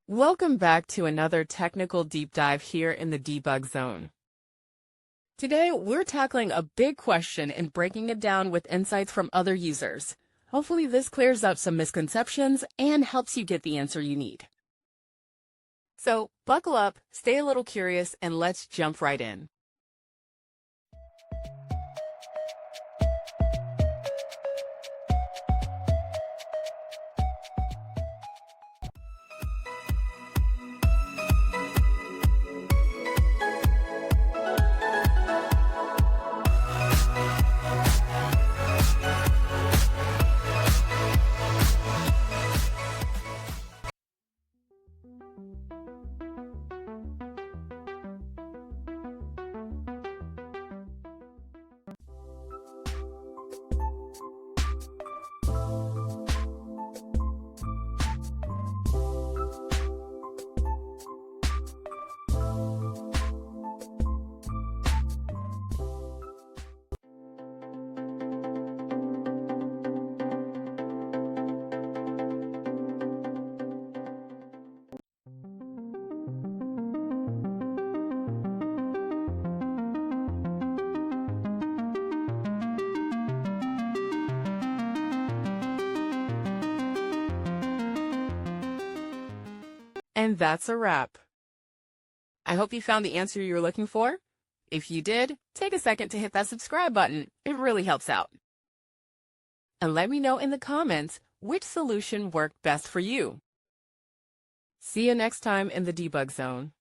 Welcome back to another technical deep dive here in the debug zone. Today, we're tackling a big question and breaking it down with insights from other users. Hopefully this clears up some misconceptions and helps you get the answer you need. So buckle up, stay a little curious, and let's jump right in. And that's a wrap. I hope you found the answer you were looking for. If you did, take a second to hit that subscribe button. It really helps out. And let me know in the comments which solution worked best for you. See you next time in the debug zone.